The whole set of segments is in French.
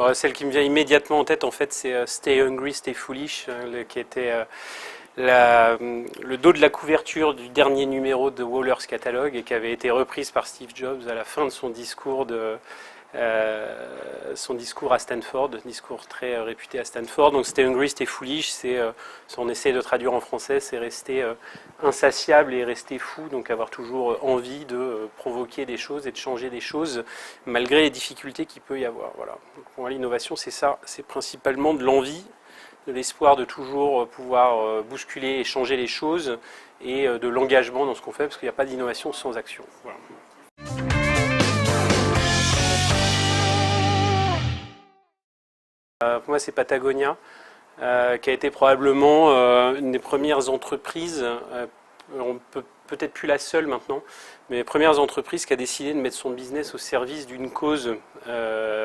Bon, celle qui me vient immédiatement en tête, en fait, c'est Stay Hungry, Stay Foolish, qui était le dos de la couverture du dernier numéro de Waller's Catalogue et qui avait été reprise par Steve Jobs à la fin de son discours à Stanford, discours très réputé à Stanford. Donc Stay Hungry, Stay Foolish, si on essaie de traduire en français, c'est rester insatiable et rester fou, donc avoir toujours envie de provoquer des choses et de changer des choses malgré les difficultés qu'il peut y avoir. Voilà. Donc pour moi, l'innovation, c'est ça, c'est principalement de l'envie, de l'espoir de toujours pouvoir bousculer et changer les choses et de l'engagement dans ce qu'on fait, parce qu'il n'y a pas d'innovation sans action. Voilà. Pour moi, c'est Patagonia, qui a été probablement une des premières entreprises, peut-être plus la seule maintenant, mais les premières entreprises qui a décidé de mettre son business au service d'une cause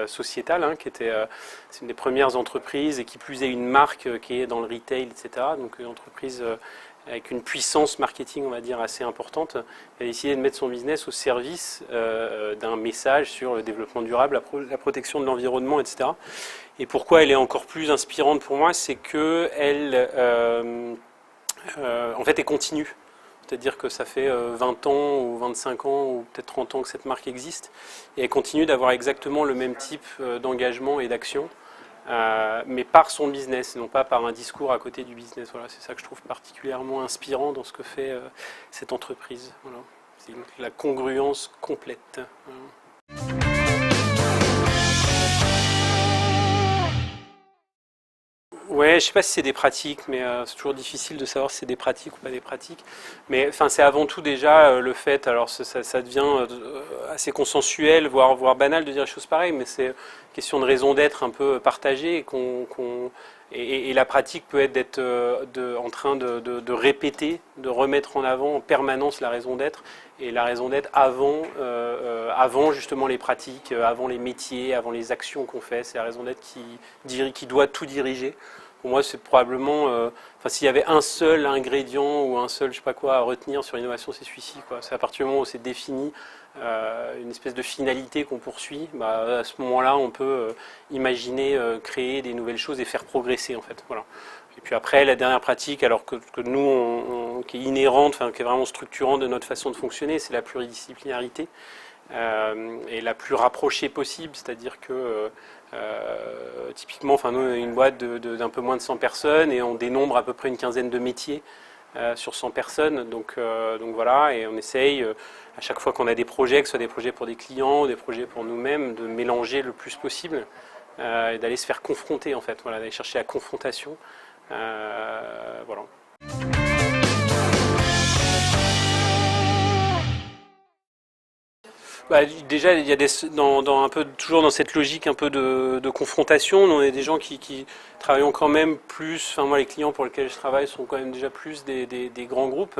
sociétale, hein, c'est une des premières entreprises, et qui plus est une marque qui est dans le retail, etc. Donc une entreprise avec une puissance marketing, on va dire, assez importante, qui a décidé de mettre son business au service d'un message sur le développement durable, la protection de l'environnement, etc. Et pourquoi elle est encore plus inspirante pour moi, c'est qu'elle en fait, est continue. C'est-à-dire que ça fait 20 ans ou 25 ans ou peut-être 30 ans que cette marque existe, et elle continue d'avoir exactement le même type d'engagement et d'action, mais par son business, non pas par un discours à côté du business. Voilà, c'est ça que je trouve particulièrement inspirant dans ce que fait cette entreprise. Voilà. C'est la congruence complète. Voilà. Ouais, je ne sais pas si c'est des pratiques, mais c'est toujours difficile de savoir si c'est des pratiques ou pas des pratiques. Mais enfin, c'est avant tout déjà le fait, alors ça devient assez consensuel, voire banal de dire les choses pareilles, mais c'est une question de raison d'être un peu partagée, et la pratique peut être d'être en train de répéter, de remettre en avant en permanence la raison d'être, et la raison d'être avant justement les pratiques, avant les métiers, avant les actions qu'on fait. C'est la raison d'être qui doit tout diriger. Pour moi, c'est probablement, s'il y avait un seul ingrédient ou un seul, je sais pas quoi, à retenir sur l'innovation, c'est celui-ci, quoi. C'est à partir du moment où c'est défini une espèce de finalité qu'on poursuit, à ce moment-là, on peut imaginer créer des nouvelles choses et faire progresser, en fait. Voilà. Et puis après, la dernière pratique, alors que nous, qui est inhérente, qui est vraiment structurante de notre façon de fonctionner, c'est la pluridisciplinarité. Et la plus rapprochée possible, c'est-à-dire que typiquement, nous, on est une boîte d'un peu moins de 100 personnes et on dénombre à peu près une quinzaine de métiers sur 100 personnes, donc voilà, et on essaye à chaque fois qu'on a des projets, que ce soit des projets pour des clients ou des projets pour nous-mêmes, de mélanger le plus possible et d'aller se faire confronter, en fait, voilà, d'aller chercher la confrontation, voilà. Déjà, il y a toujours dans cette logique un peu de confrontation. On est des gens qui travaillent quand même plus. Enfin, moi, les clients pour lesquels je travaille sont quand même déjà plus des grands groupes.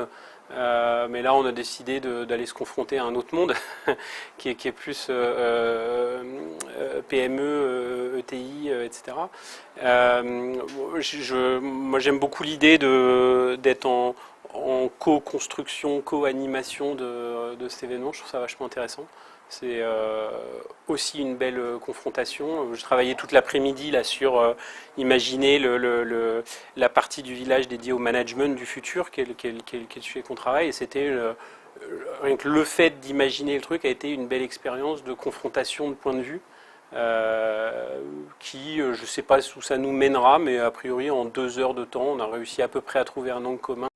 Mais là, on a décidé d'aller se confronter à un autre monde qui est plus PME, ETI, etc. Moi, j'aime beaucoup l'idée d'être en co-construction, co-animation de cet événement. Je trouve ça vachement intéressant. C'est aussi une belle confrontation. Je travaillais toute l'après-midi là sur imaginer la partie du village dédiée au management du futur, qui est le sujet qu'on travaille. Et c'était rien que le fait d'imaginer le truc a été une belle expérience de confrontation de points de vue. Je ne sais pas où ça nous mènera, mais a priori en 2 heures de temps, on a réussi à peu près à trouver un angle commun